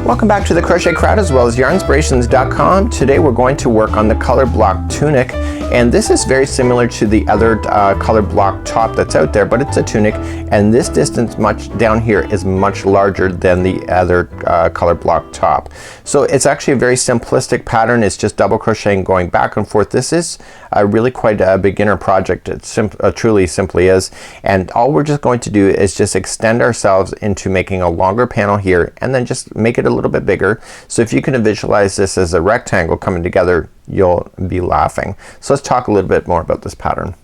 Welcome back to the Crochet Crowd as well as Yarnspirations.com. Today we're going to work on the color block tunic, and this is very similar to the other color block top that's out there, but it's a tunic, and this distance much down here is much larger than the other color block top. So it's actually a very simplistic pattern. It's just double crocheting going back and forth. This is really quite a beginner project. It truly simply is, and all we're just going to do is just extend ourselves into making a longer panel here and then just make it a little bit bigger. So if you can visualize this as a rectangle coming together, you'll be laughing. So let's talk a little bit more about this pattern.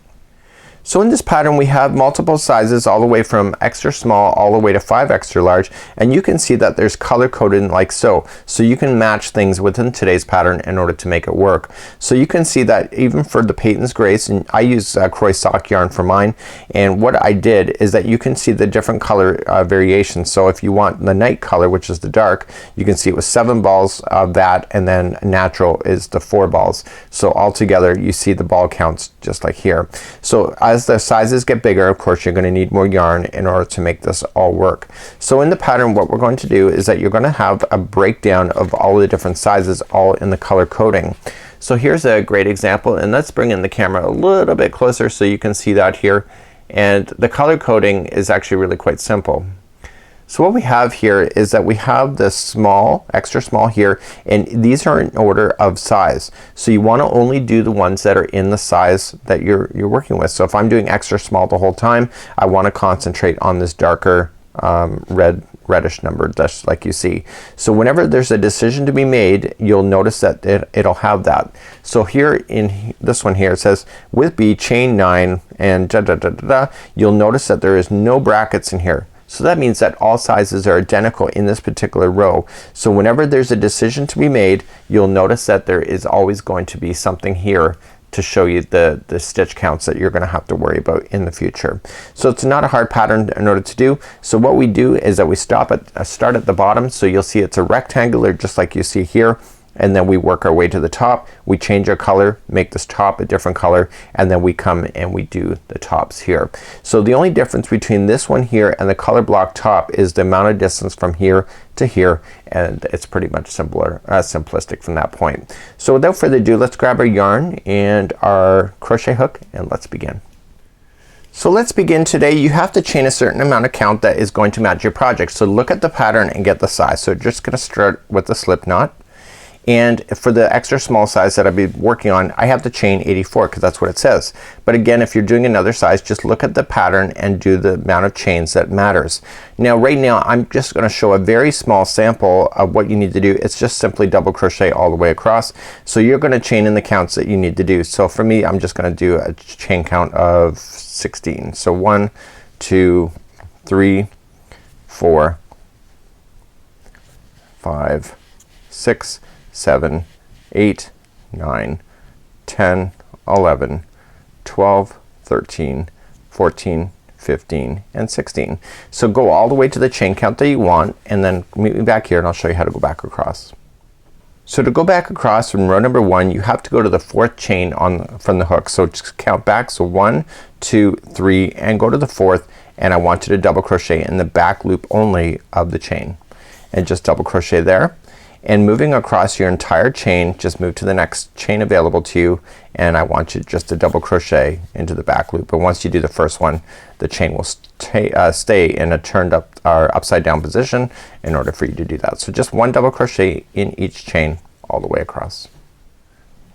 So in this pattern we have multiple sizes all the way from extra small all the way to 5 extra large, and you can see that there's color coded like so. So you can match things within today's pattern in order to make it work. So you can see that even for the Peyton's Grace, and I use Croy sock yarn for mine, and what I did is that you can see the different color variations. So if you want the night color, which is the dark, you can see it was 7 balls of that, and then natural is the 4 balls. So all together you see the ball counts just like here. So as the sizes get bigger, of course you're going to need more yarn in order to make this all work. So in the pattern what we're going to do is that you're going to have a breakdown of all the different sizes all in the color coding. So here's a great example, and let's bring in the camera a little bit closer so you can see that here. And the color coding is actually really quite simple. So what we have here is that we have this small, extra small here, and these are in order of size. So you want to only do the ones that are in the size that you're working with. So if I'm doing extra small the whole time, I want to concentrate on this darker reddish number just like you see. So whenever there's a decision to be made, you'll notice that it'll have that. So here in this one here it says with B chain 9 and you'll notice that there is no brackets in here. So that means that all sizes are identical in this particular row. So whenever there's a decision to be made, you'll notice that there is always going to be something here to show you the stitch counts that you're gonna have to worry about in the future. So it's not a hard pattern in order to do. So what we do is that we start at the bottom. So you'll see it's a rectangular just like you see here, and then we work our way to the top. We change our color, make this top a different color, and then we come and we do the tops here. So the only difference between this one here and the color block top is the amount of distance from here to here, and it's pretty much simplistic from that point. So without further ado, let's grab our yarn and our crochet hook and let's begin. So let's begin today. You have to chain a certain amount of count that is going to match your project. So look at the pattern and get the size. So just gonna start with the slip knot. And for the extra small size that I'll be working on, I have to chain 84 because that's what it says. But again, if you're doing another size, just look at the pattern and do the amount of chains that matters. Now right now I'm just gonna show a very small sample of what you need to do. It's just simply double crochet all the way across. So you're gonna chain in the counts that you need to do. So for me, I'm just gonna do a chain count of 16. So 1, 2, 3, 4, 5, 6, 7, 8, 9, 10, 11, 12, 13, 14, 15, and 16. So go all the way to the chain count that you want, and then meet me back here and I'll show you how to go back across. So to go back across from row number 1, you have to go to the 4th chain from the hook. So just count back. So 1, 2, 3, and go to the 4th, and I want you to double crochet in the back loop only of the chain, and just double crochet there. And moving across your entire chain, just move to the next chain available to you, and I want you just to double crochet into the back loop. But once you do the first one, the chain will stay in a turned up or upside down position in order for you to do that. So just 1 double crochet in each chain all the way across.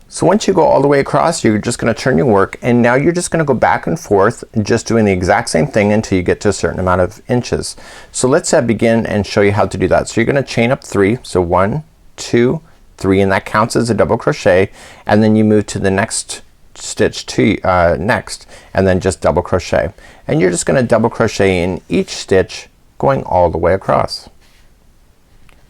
So once you go all the way across, you're just gonna turn your work, and now you're just gonna go back and forth just doing the exact same thing until you get to a certain amount of inches. So let's begin and show you how to do that. So you're gonna chain up 3. So 1, 2, 3, and that counts as a double crochet, and then you move to the next stitch next, and then just double crochet, and you're just gonna double crochet in each stitch going all the way across.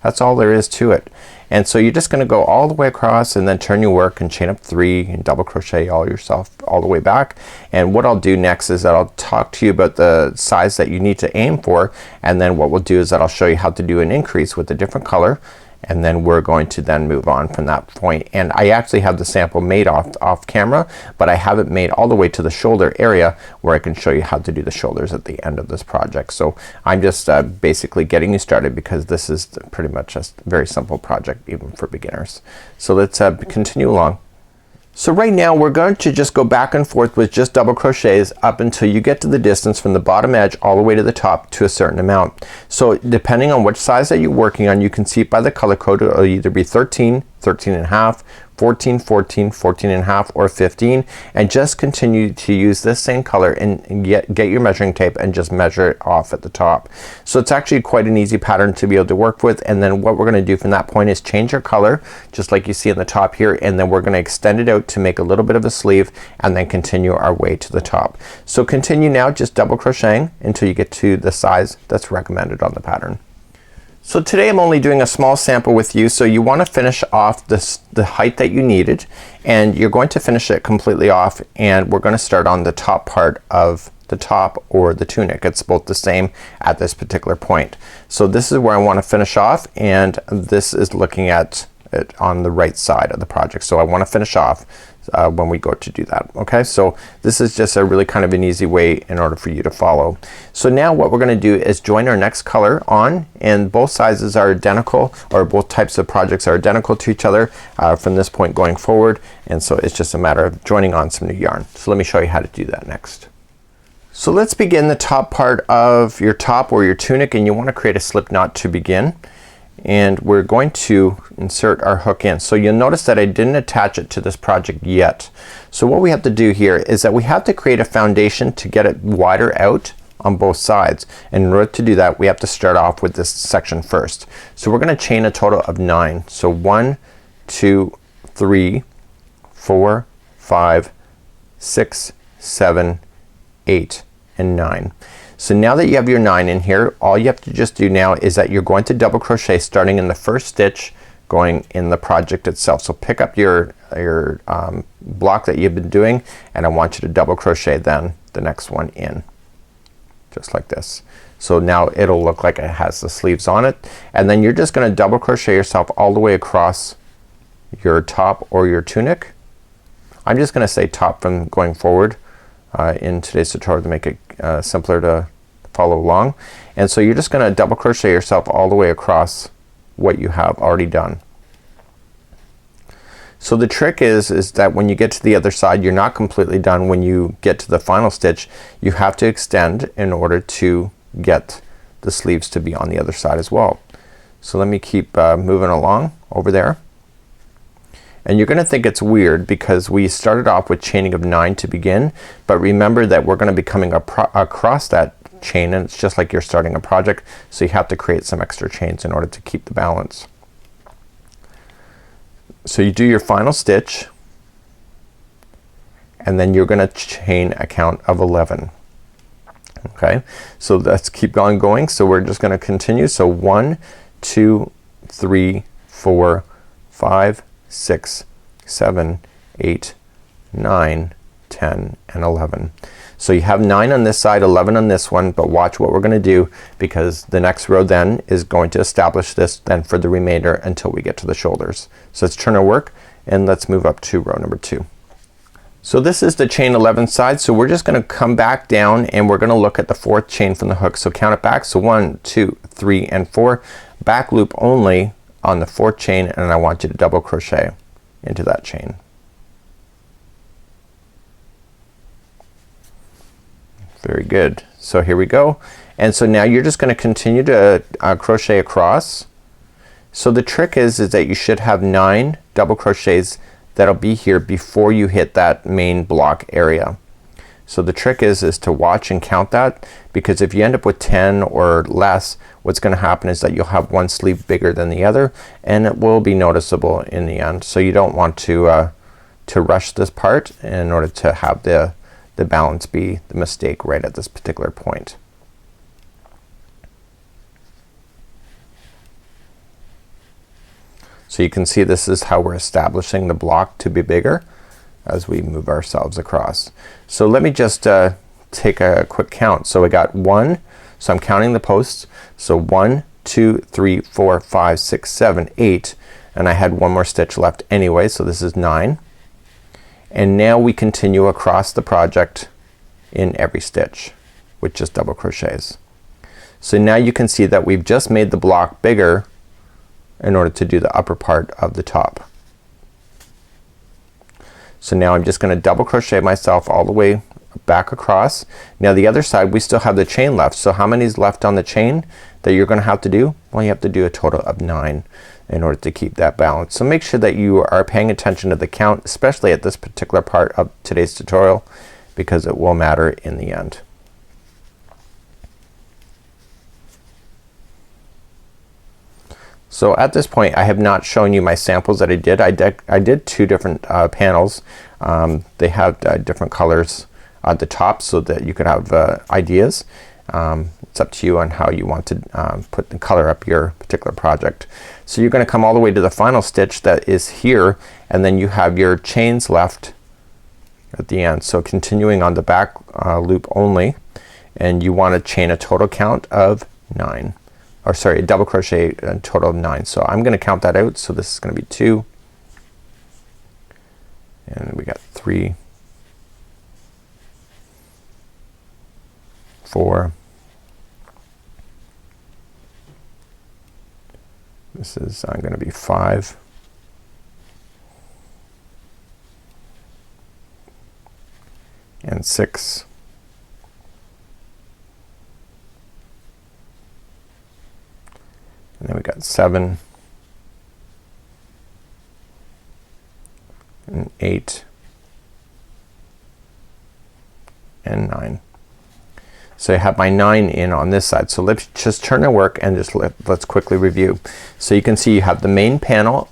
That's all there is to it. And so you're just gonna go all the way across and then turn your work and chain up 3 and double crochet all the way back. And what I'll do next is that I'll talk to you about the size that you need to aim for, and then what we'll do is that I'll show you how to do an increase with a different color, and then we're going to then move on from that point. And I actually have the sample made off camera, but I have it made all the way to the shoulder area where I can show you how to do the shoulders at the end of this project. So I'm just basically getting you started because this is pretty much just a very simple project even for beginners. So let's continue along. So right now we're going to just go back and forth with just double crochets up until you get to the distance from the bottom edge all the way to the top to a certain amount. So depending on which size that you're working on, you can see it by the color code. It'll either be 13, 13 and a half, 14, 14, 14 and a half, or 15, and just continue to use this same color and get your measuring tape and just measure it off at the top. So it's actually quite an easy pattern to be able to work with. And then what we're gonna do from that point is change our color just like you see on the top here, and then we're gonna extend it out to make a little bit of a sleeve and then continue our way to the top. So continue now just double crocheting until you get to the size that's recommended on the pattern. So today I'm only doing a small sample with you, so you want to finish off the height that you needed, and you're going to finish it completely off, and we're going to start on the top part of the top or the tunic. It's both the same at this particular point. So this is where I want to finish off, and this is looking at it on the right side of the project. So I want to finish off when we go to do that. Okay, so this is just a really kind of an easy way in order for you to follow. So now what we're gonna do is join our next color on, and both sizes are identical, or both types of projects are identical to each other from this point going forward, and so it's just a matter of joining on some new yarn. So let me show you how to do that next. So let's begin the top part of your top or your tunic, and you want to create a slip knot to begin. And we're going to insert our hook in. So you'll notice that I didn't attach it to this project yet. So what we have to do here is that we have to create a foundation to get it wider out on both sides. And in order to do that we have to start off with this section first. So we're gonna chain a total of 9. So 1, 2, 3, 4, 5, 6, 7, 8, and 9. So now that you have your 9 in here, all you have to just do now is that you're going to double crochet starting in the first stitch going in the project itself. So pick up your block that you've been doing, and I want you to double crochet then the next one in, just like this. So now it'll look like it has the sleeves on it, and then you're just gonna double crochet yourself all the way across your top or your tunic. I'm just gonna say top from going forward in today's tutorial to make it simpler to follow along. And so you're just gonna double crochet yourself all the way across what you have already done. So the trick is that when you get to the other side you're not completely done. When you get to the final stitch you have to extend in order to get the sleeves to be on the other side as well. So let me keep moving along over there. And you're gonna think it's weird because we started off with chaining of 9 to begin, but remember that we're gonna be coming across that chain, and it's just like you're starting a project, so you have to create some extra chains in order to keep the balance. So you do your final stitch, and then you're gonna chain a count of 11. Okay, so let's keep on going. So we're just gonna continue. So 1, 2, 3, 4, 5, 6, 7, 8, 9, 10, and 11. So you have 9 on this side, 11 on this one, but watch what we're gonna do because the next row then is going to establish this then for the remainder until we get to the shoulders. So let's turn our work and let's move up to row number 2. So this is the chain 11 side, so we're just gonna come back down and we're gonna look at the 4th chain from the hook. So count it back. So 1, 2, 3, and 4. Back loop only on the 4th chain, and I want you to double crochet into that chain. Very good. So here we go. And so now you're just gonna continue to crochet across. So the trick is that you should have 9 double crochets that'll be here before you hit that main block area. So the trick is to watch and count that, because if you end up with 10 or less, what's gonna happen is that you'll have one sleeve bigger than the other, and it will be noticeable in the end. So you don't want to rush this part in order to have the balance be the mistake right at this particular point. So you can see this is how we're establishing the block to be bigger as we move ourselves across. So let me just take a quick count. So we got 1, so I'm counting the posts. So 1, 2, 3, 4, 5, 6, 7, 8, and I had one more stitch left anyway, so this is 9. And now we continue across the project in every stitch with just double crochets. So now you can see that we've just made the block bigger in order to do the upper part of the top. So now I'm just gonna double crochet myself all the way back across. Now the other side we still have the chain left. So how many is left on the chain that you're gonna have to do? Well, you have to do a total of 9 in order to keep that balance. So make sure that you are paying attention to the count, especially at this particular part of today's tutorial, because it will matter in the end. So at this point I have not shown you my samples that I did. I did 2 different panels. They have different colors at the top so that you could have ideas. It's up to you on how you want to put the color up your particular project. So you're gonna come all the way to the final stitch that is here, and then you have your chains left at the end. So continuing on the back loop only, and you want to chain a total count of 9. Or sorry, a double crochet a total of 9. So I'm gonna count that out. So this is gonna be 2, and we got 3, 4, this is gonna be 5, and 6, and then we got 7, and 8, and 9. So I have my 9 in on this side. So let's just turn to work and just let's quickly review. So you can see you have the main panel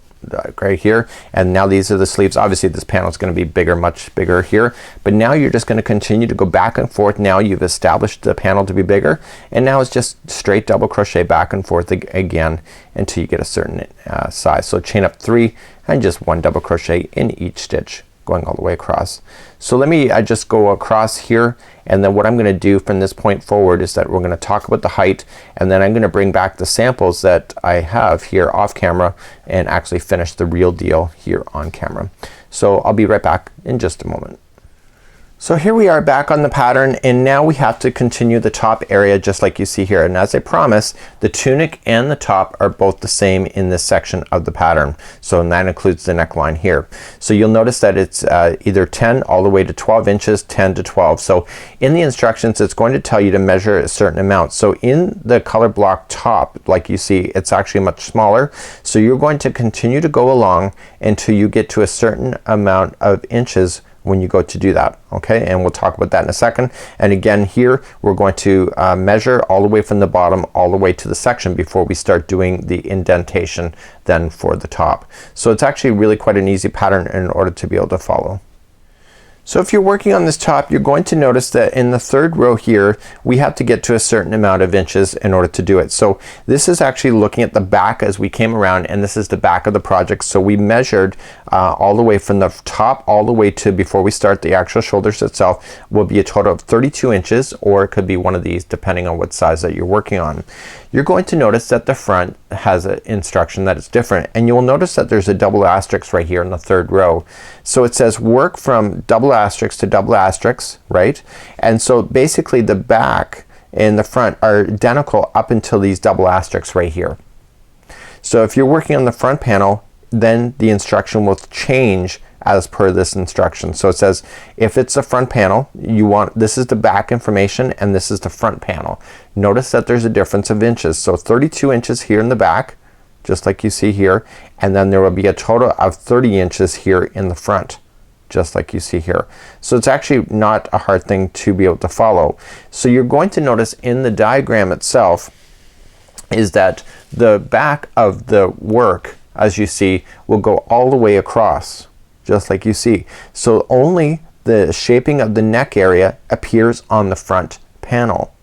right here, and now these are the sleeves. Obviously this panel is gonna be bigger, much bigger here, but now you're just gonna continue to go back and forth. Now you've established the panel to be bigger, and now it's just straight double crochet back and forth again until you get a certain size. So chain up 3 and just 1 double crochet in each stitch going all the way across. So let me just go across here, and then what I'm gonna do from this point forward is that we're gonna talk about the height, and then I'm gonna bring back the samples that I have here off camera and actually finish the real deal here on camera. So I'll be right back in just a moment. So here we are back on the pattern, and now we have to continue the top area just like you see here. And as I promised, the tunic and the top are both the same in this section of the pattern. So and that includes the neckline here. So you'll notice that it's either 10 all the way to 12 inches, 10 to 12. So in the instructions it's going to tell you to measure a certain amount. So in the color block top, like you see, it's actually much smaller. So you're going to continue to go along until you get to a certain amount of inches when you go to do that. Okay, and we'll talk about that in a second. And again here we're going to measure all the way from the bottom all the way to the section before we start doing the indentation then for the top. So it's actually really quite an easy pattern in order to be able to follow. So if you're working on this top, you're going to notice that in the third row here we have to get to a certain amount of inches in order to do it. So this is actually looking at the back as we came around, and this is the back of the project. So we measured all the way from the top all the way to before we start the actual shoulders itself will be a total of 32 inches, or it could be one of these depending on what size that you're working on. You're going to notice that the front has an instruction that is different, and you will notice that there's a double asterisk right here in the third row. So it says work from double asterisk to double asterisk, right? And so basically the back and the front are identical up until these double asterisks right here. So if you're working on the front panel, then the instruction will change as per this instruction. So it says if it's the front panel, you want, this is the back information and this is the front panel. Notice that there's a difference of inches. So 32 inches here in the back, just like you see here, and then there will be a total of 30 inches here in the front, just like you see here. So it's actually not a hard thing to be able to follow. So you're going to notice in the diagram itself is that the back of the work, as you see, will go all the way across, just like you see. So only the shaping of the neck area appears on the front panel.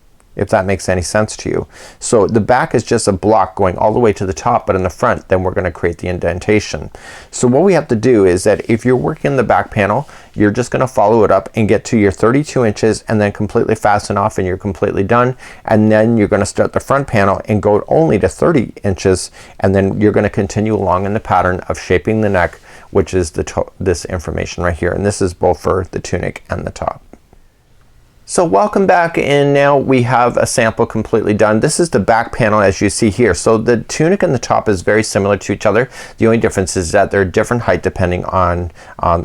if that makes any sense to you. So the back is just a block going all the way to the top, but in the front then we're gonna create the indentation. So what we have to do is that if you're working the back panel, you're just gonna follow it up and get to your 32 inches and then completely fasten off and you're completely done. And then you're gonna start the front panel and go only to 30 inches and then you're gonna continue along in the pattern of shaping the neck, which is this information right here, and this is both for the tunic and the top. So welcome back, and now we have a sample completely done. This is the back panel as you see here. So the tunic and the top is very similar to each other. The only difference is that they're different height depending on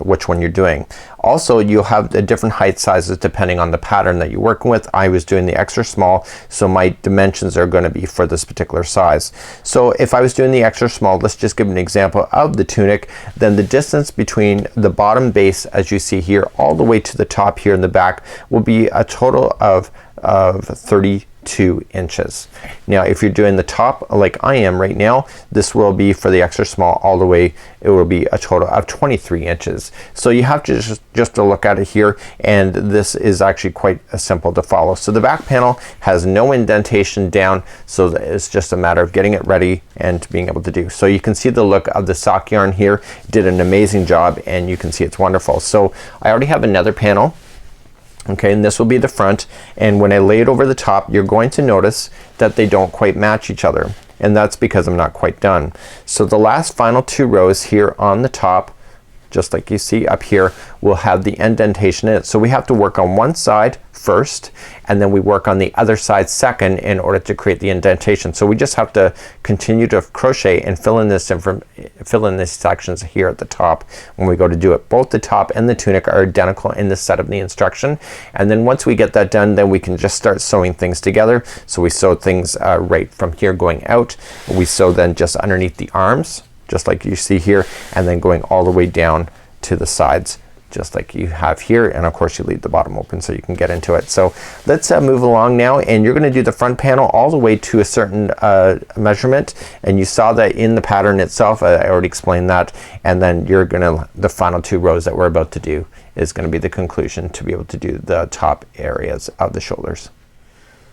which one you're doing. Also you'll have the different height sizes depending on the pattern that you're working with. I was doing the extra small, so my dimensions are going to be for this particular size. So if I was doing the extra small, let's just give an example of the tunic, then the distance between the bottom base as you see here all the way to the top here in the back will be a total of 32 inches. Now if you're doing the top like I am right now, this will be for the extra small all the way, it will be a total of 23 inches. So you have to just to look at it here, and this is actually quite simple to follow. So the back panel has no indentation down, so it's just a matter of getting it ready and being able to do. So you can see the look of the sock yarn here, did an amazing job, and you can see it's wonderful. So I already have another panel. Okay, and this will be the front, and when I lay it over the top you're going to notice that they don't quite match each other, and that's because I'm not quite done. So the last final 2 rows here on the top, just like you see up here, will have the indentation in it. So we have to work on one side first and then we work on the other side second in order to create the indentation. So we just have to continue to crochet and fill in these sections here at the top when we go to do it. Both the top and the tunic are identical in the set of the instruction, and then once we get that done then we can just start sewing things together. So we sew things right from here going out. We sew then just underneath the arms just like you see here, and then going all the way down to the sides just like you have here, and of course you leave the bottom open so you can get into it. So let's move along now, and you're gonna do the front panel all the way to a certain measurement, and you saw that in the pattern itself. I already explained that, and then you're gonna, the final 2 rows that we're about to do is gonna be the conclusion to be able to do the top areas of the shoulders.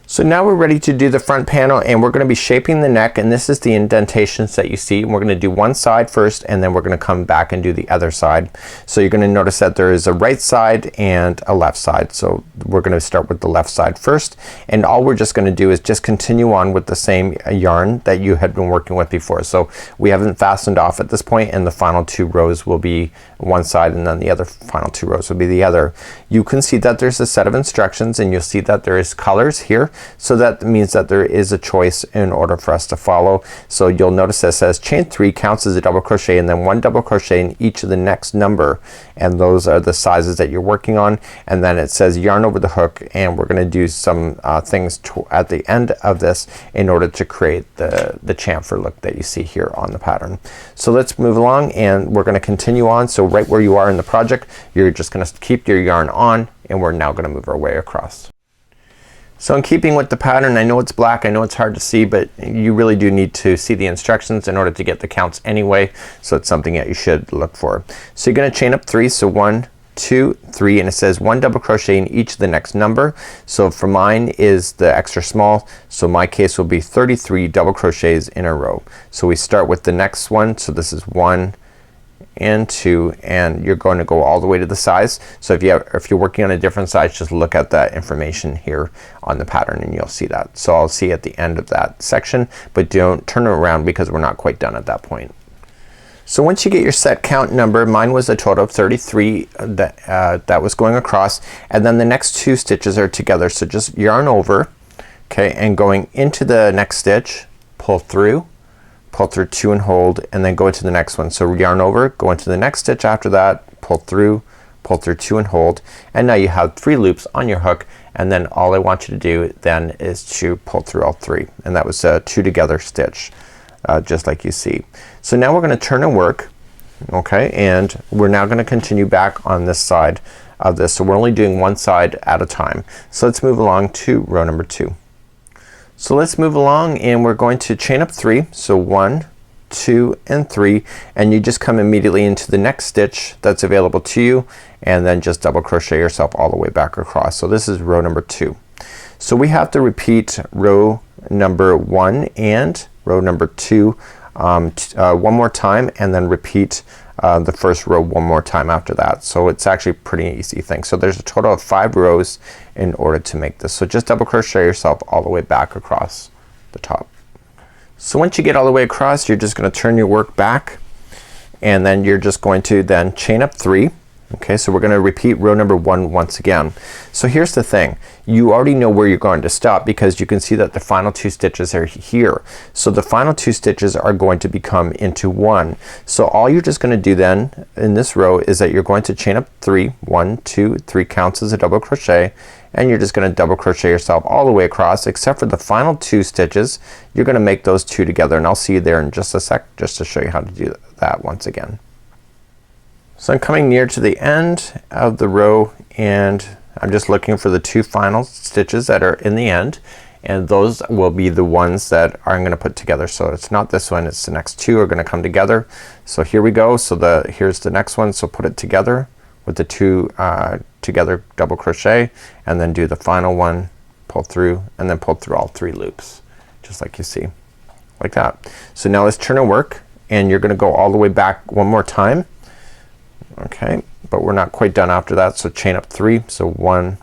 So now we're ready to do the front panel, and we're gonna be shaping the neck, and this is the indentations that you see, and we're gonna do one side first and then we're gonna come back and do the other side. So you're gonna notice that there is a right side and a left side. So we're gonna start with the left side first, and all we're just gonna do is just continue on with the same yarn that you had been working with before. So we haven't fastened off at this point, and the final 2 rows will be one side and then the other final 2 rows will be the other. You can see that there's a set of instructions, and you'll see that there is colors here. So that means that there is a choice in order for us to follow. So you'll notice that it says chain 3 counts as a double crochet and then 1 double crochet in each of the next number, and those are the sizes that you're working on. And then it says yarn over the hook, and we're gonna do some things at the end of this in order to create the chamfer look that you see here on the pattern. So let's move along, and we're gonna continue on. So right where you are in the project, you're just gonna keep your yarn on, and we're now gonna move our way across. So in keeping with the pattern, I know it's black, I know it's hard to see, but you really do need to see the instructions in order to get the counts anyway, so it's something that you should look for. So you're gonna chain up 3, so 1, 2, 3, and it says 1 double crochet in each of the next number. So for mine is the extra small, so my case will be 33 double crochets in a row. So we start with the next one, so this is 1 and 2, and you're going to go all the way to the size. So if you're working on a different size, just look at that information here on the pattern and you'll see that. So I'll see at the end of that section, but don't turn it around because we're not quite done at that point. So once you get your set count number, mine was a total of 33 that was going across, and then the next 2 stitches are together. So just yarn over, okay, and going into the next stitch, pull through 2 and hold, and then go into the next one. So yarn over, go into the next stitch after that, pull through 2 and hold, and now you have 3 loops on your hook, and then all I want you to do then is to pull through all 3, and that was a 2 together stitch, just like you see. So now we're gonna turn and work, okay, and we're now gonna continue back on this side of this. So we're only doing one side at a time. So let's move along to row number 2. So let's move along, and we're going to chain up 3. So 1, 2, and 3, and you just come immediately into the next stitch that's available to you, and then just double crochet yourself all the way back across. So this is row number 2. So we have to repeat row number 1 and row number 2 one more time, and then repeat the first row one more time after that. So it's actually a pretty easy thing. So there's a total of 5 rows in order to make this. So just double crochet yourself all the way back across the top. So once you get all the way across, you're just gonna turn your work back, and then you're just going to then chain up 3. Okay, so we're gonna repeat row number 1 once again. So here's the thing, you already know where you're going to stop because you can see that the final 2 stitches are here. So the final 2 stitches are going to become into 1. So all you're just gonna do then in this row is that you're going to chain up 3. 1, 2, 3 counts as a double crochet, and you're just gonna double crochet yourself all the way across except for the final 2 stitches. You're gonna make those 2 together, and I'll see you there in just a sec just to show you how to do that once again. So I'm coming near to the end of the row, and I'm just looking for the 2 final stitches that are in the end, and those will be the ones that I'm gonna put together. So it's not this one, it's the next 2 are gonna come together. So here we go. So here's the next one. So put it together with the 2 together double crochet, and then do the final one, pull through, and then pull through all 3 loops just like you see, like that. So now let's turn our work, and you're gonna go all the way back one more time. Okay, but we're not quite done after that. So chain up 3. So 1,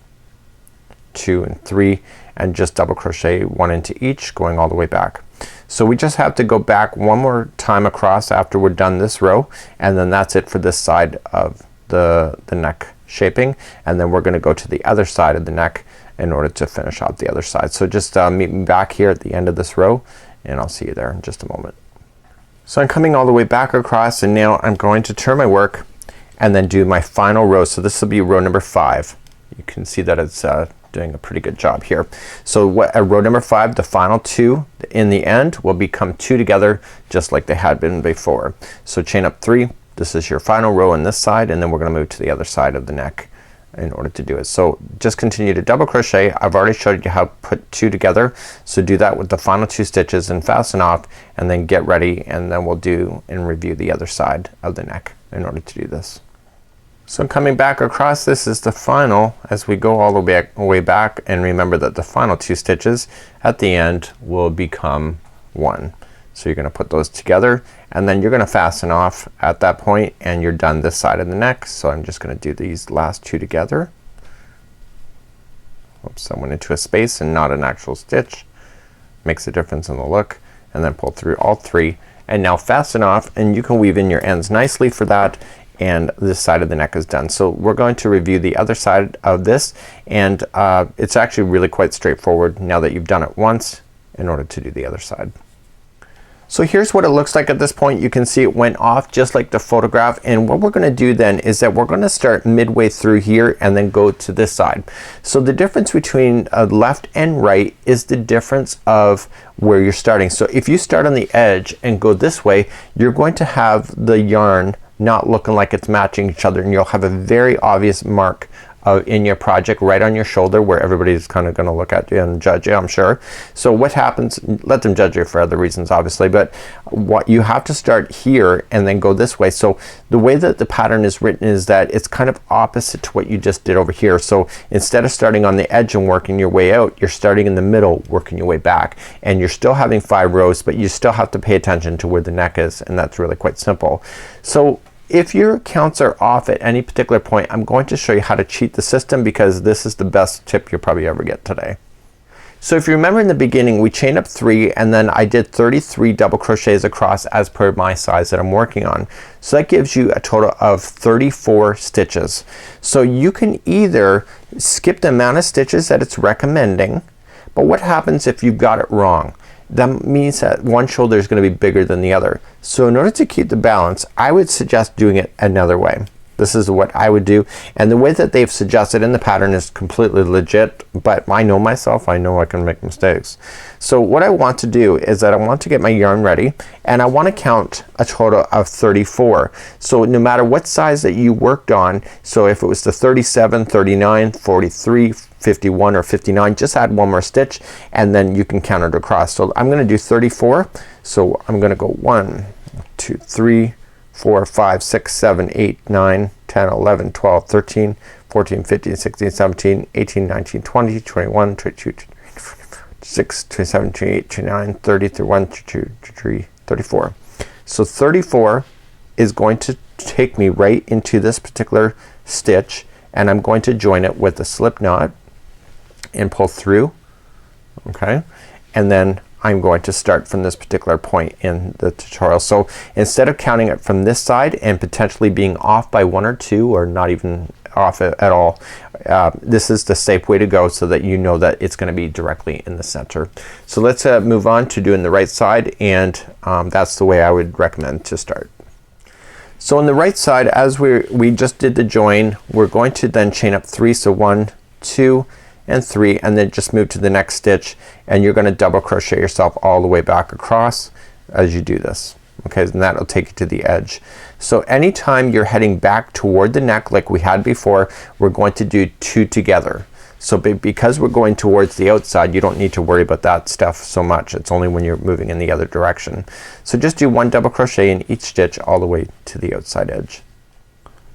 2, and 3, and just double crochet 1 into each, going all the way back. So we just have to go back one more time across after we're done this row, and then that's it for this side of the neck shaping, and then we're gonna go to the other side of the neck in order to finish off the other side. So just meet me back here at the end of this row, and I'll see you there in just a moment. So I'm coming all the way back across, and now I'm going to turn my work and then do my final row. So this will be row number 5. You can see that it's doing a pretty good job here. So row number 5, the final 2 in the end will become 2 together just like they had been before. So chain up 3. This is your final row on this side, and then we're gonna move to the other side of the neck in order to do it. So just continue to double crochet. I've already showed you how to put 2 together, so do that with the final 2 stitches and fasten off, and then get ready, and then we'll do and review the other side of the neck in order to do this. So coming back across, this is the final as we go all the way back, and remember that the final 2 stitches at the end will become 1. So you're gonna put those together, and then you're gonna fasten off at that point, and you're done this side of the neck. So I'm just gonna do these last 2 together. Oops, I went into a space and not an actual stitch. Makes a difference in the look. And then pull through all 3, and now fasten off, and you can weave in your ends nicely for that, and this side of the neck is done. So we're going to review the other side of this, and it's actually really quite straightforward now that you've done it once in order to do the other side. So here's what it looks like at this point. You can see it went off just like the photograph, and what we're gonna do then is that we're gonna start midway through here and then go to this side. So the difference between left and right is the difference of where you're starting. So if you start on the edge and go this way, you're going to have the yarn not looking like it's matching each other, and you'll have a very obvious mark in your project right on your shoulder where everybody's kind of gonna look at you and judge you, I'm sure. So what happens, let them judge you for other reasons obviously, but what you have to start here and then go this way. So the way that the pattern is written is that it's kind of opposite to what you just did over here. So instead of starting on the edge and working your way out, you're starting in the middle, working your way back, and you're still having 5 rows, but you still have to pay attention to where the neck is, and that's really quite simple. So if your counts are off at any particular point, I'm going to show you how to cheat the system, because this is the best tip you'll probably ever get today. So if you remember in the beginning, we chained up 3, and then I did 33 double crochets across as per my size that I'm working on. So that gives you a total of 34 stitches. So you can either skip the amount of stitches that it's recommending, but what happens if you got it wrong? That means that one shoulder is going to be bigger than the other. So in order to keep the balance, I would suggest doing it another way. This is what I would do, and the way that they've suggested in the pattern is completely legit, but I know myself, I know I can make mistakes. So what I want to do is that I want to get my yarn ready, and I want to count a total of 34. So no matter what size that you worked on, so if it was the 37, 39, 43, 51, or 59, just add one more stitch, and then you can count it across. So I'm gonna do 34. So I'm gonna go 1, 2, 3, 4, 5, 6, 7, 8, 9, 10, 11, 12, 13, 14, 15, 16, 17, 18, 19, 20, 21, 22, 26, 27, 28, 29, 30, 31, 32, 33, 34. So 34 is going to take me right into this particular stitch, and I'm going to join it with a slip knot and pull through. Okay, and then I'm going to start from this particular point in the tutorial. So instead of counting it from this side and potentially being off by 1 or 2 or not even off at all, this is the safe way to go so that you know that it's going to be directly in the center. So let's move on to doing the right side, and that's the way I would recommend to start. So on the right side, as we just did the join, we're going to then chain up 3. So 1, 2 and 3, and then just move to the next stitch, and you're gonna double crochet yourself all the way back across as you do this. Okay, and that'll take you to the edge. So anytime you're heading back toward the neck like we had before, we're going to do 2 together. So because we're going towards the outside, you don't need to worry about that stuff so much. It's only when you're moving in the other direction. So just do 1 double crochet in each stitch all the way to the outside edge.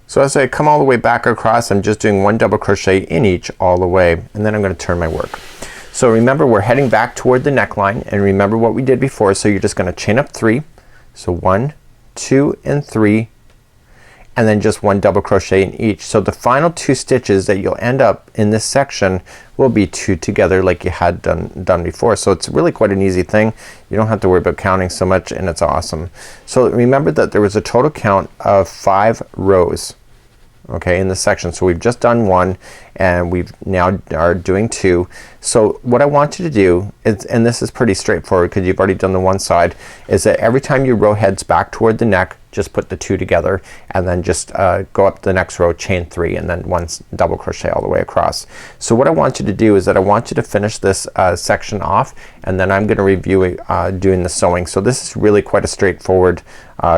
So as I come all the way back across, I'm just doing 1 double crochet in each all the way, and then I'm gonna turn my work. So remember, we're heading back toward the neckline, and remember what we did before. So you're just gonna chain up 3. So 1, 2 and 3, and then just 1 double crochet in each. So the final 2 stitches that you'll end up in this section will be 2 together like you had done before. So it's really quite an easy thing. You don't have to worry about counting so much, and it's awesome. So remember that there was a total count of 5 rows, okay, in this section. So we've just done 1, and we've now are doing 2. So what I want you to do is, and this is pretty straightforward because you've already done the one side, is that every time your row heads back toward the neck, just put the 2 together, and then just go up the next row, chain 3, and then 1 double crochet all the way across. So what I want you to do is that I want you to finish this section off, and then I'm gonna review doing the sewing. So this is really quite a straightforward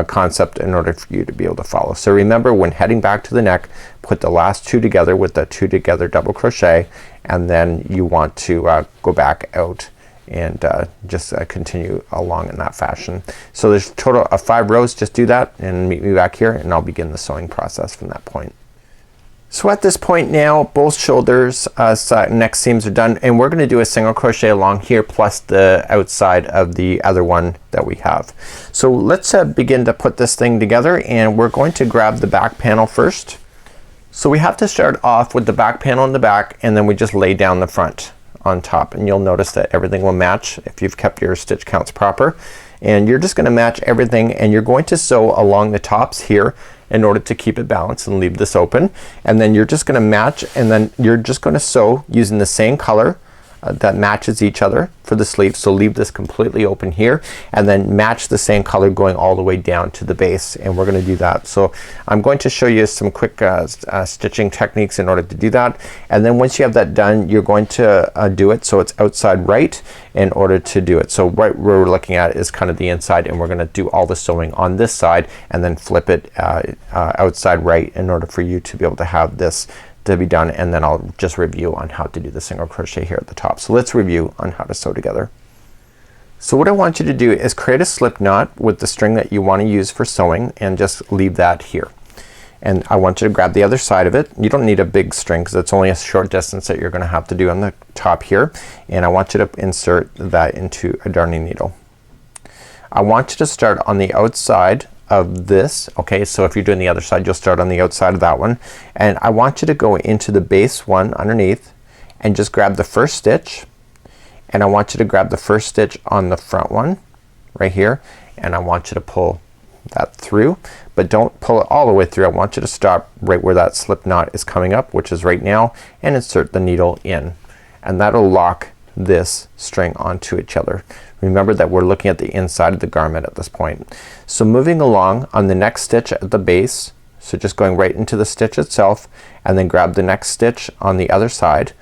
concept in order for you to be able to follow. So remember, when heading back to the neck, put the last 2 together with the 2 together double crochet, and then you want to go back out and just continue along in that fashion. So there's a total of 5 rows. Just do that and meet me back here, and I'll begin the sewing process from that point. So at this point now, both shoulders, neck seams are done, and we're gonna do a single crochet along here plus the outside of the other one that we have. So let's begin to put this thing together, and we're going to grab the back panel first. So we have to start off with the back panel in the back, and then we just lay down the front on top, and you'll notice that everything will match if you've kept your stitch counts proper. And you're just gonna match everything, and you're going to sew along the tops here in order to keep it balanced and leave this open. And then you're just gonna match, and then you're just gonna sew using the same color that matches each other for the sleeves. So leave this completely open here, and then match the same color going all the way down to the base, and we're gonna do that. So I'm going to show you some quick stitching techniques in order to do that, and then once you have that done, you're going to do it so it's outside right in order to do it. So what we're looking at is kind of the inside, and we're gonna do all the sewing on this side and then flip it outside right in order for you to be able to have this to be done, and then I'll just review on how to do the single crochet here at the top. So let's review on how to sew together. So what I want you to do is create a slip knot with the string that you want to use for sewing, and just leave that here. And I want you to grab the other side of it. You don't need a big string because it's only a short distance that you're gonna have to do on the top here, and I want you to insert that into a darning needle. I want you to start on the outside of this. Okay, so if you're doing the other side, you'll start on the outside of that one, and I want you to go into the base one underneath and just grab the first stitch, and I want you to grab the first stitch on the front one right here, and I want you to pull that through, but don't pull it all the way through. I want you to stop right where that slip knot is coming up, which is right now, and insert the needle in, and that'll lock this string onto each other. Remember that we're looking at the inside of the garment at this point. So moving along on the next stitch at the base, so just going right into the stitch itself, and then grab the next stitch on the other side,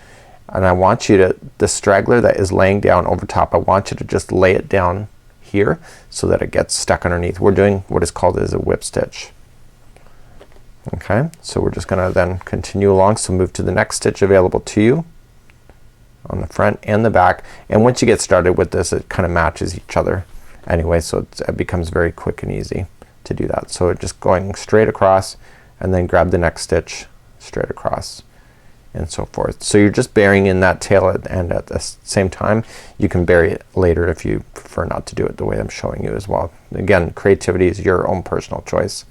and I want you to, the straggler that is laying down over top, I want you to just lay it down here so that it gets stuck underneath. We're doing what is called as a whip stitch. Okay, so we're just gonna then continue along. So move to the next stitch available to you on the front and the back, and once you get started with this, it kind of matches each other anyway, so it becomes very quick and easy to do that. So just going straight across, and then grab the next stitch straight across, and so forth. So you're just burying in that tail and at the same time you can bury it later if you prefer not to do it the way I'm showing you as well. Again, creativity is your own personal choice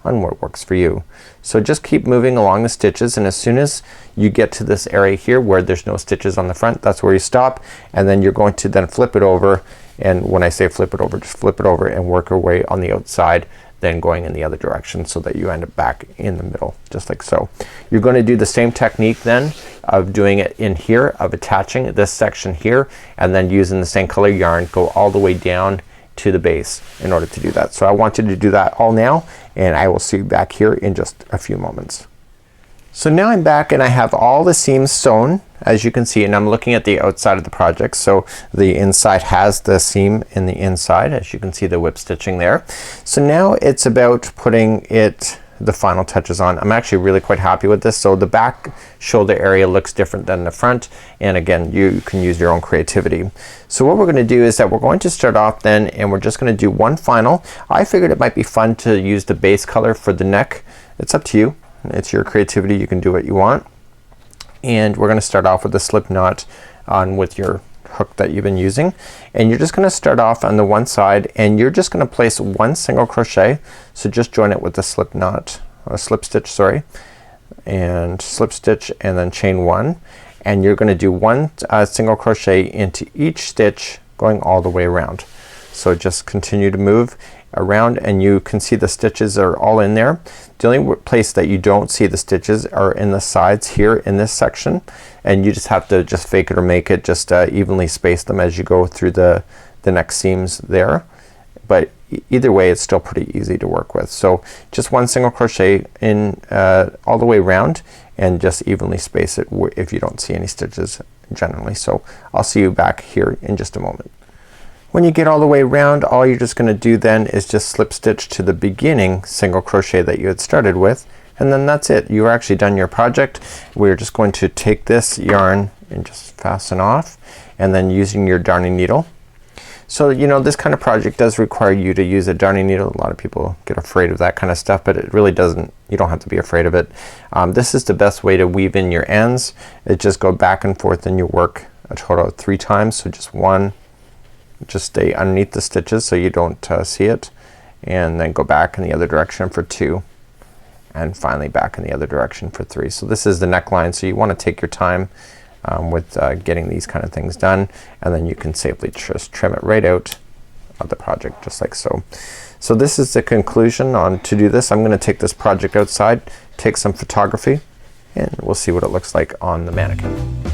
on what works for you. So just keep moving along the stitches, and as soon as you get to this area here where there's no stitches on the front, that's where you stop, and then you're going to then flip it over. And when I say flip it over, just flip it over and work your way on the outside, then going in the other direction so that you end up back in the middle, just like so. You're going to do the same technique then of doing it in here, of attaching this section here, and then using the same color yarn, go all the way down to the base in order to do that. So I want you to do that all now, and I will see you back here in just a few moments. So now I'm back and I have all the seams sewn, as you can see, and I'm looking at the outside of the project. So the inside has the seam in the inside, as you can see the whip stitching there. So now it's about putting the final touches on. I'm actually really quite happy with this. So the back shoulder area looks different than the front, and again you can use your own creativity. So what we're gonna do is that we're going to start off then, and we're just gonna do one final. I figured it might be fun to use the base color for the neck. It's up to you. It's your creativity. You can do what you want. And we're gonna start off with a slip knot on with your hook that you've been using, and you're just gonna start off on the one side, and you're just gonna place one single crochet. So just join it with the slip knot, slip stitch, sorry, and slip stitch, and then chain one, and you're gonna do one single crochet into each stitch going all the way around. So just continue to move around, and you can see the stitches are all in there. The only place that you don't see the stitches are in the sides here in this section, and you just have to just fake it or make it, just evenly space them as you go through the neck seams there. But either way it's still pretty easy to work with. So just one single crochet in all the way around, and just evenly space it if you don't see any stitches generally. So I'll see you back here in just a moment. When you get all the way around, all you're just gonna do then is just slip stitch to the beginning single crochet that you had started with, and then that's it. You're actually done your project. We're just going to take this yarn and just fasten off, and then using your darning needle. So you know, this kind of project does require you to use a darning needle. A lot of people get afraid of that kind of stuff, but it really doesn't. You don't have to be afraid of it. This is the best way to weave in your ends. It just go back and forth, and you work a total of 3 times. So just one, just stay underneath the stitches so you don't see it, and then go back in the other direction for 2, and finally back in the other direction for 3. So this is the neckline, so you want to take your time with getting these kind of things done, and then you can safely just trim it right out of the project, just like so. So this is the conclusion on to do this. I'm gonna take this project outside, take some photography, and we'll see what it looks like on the mannequin.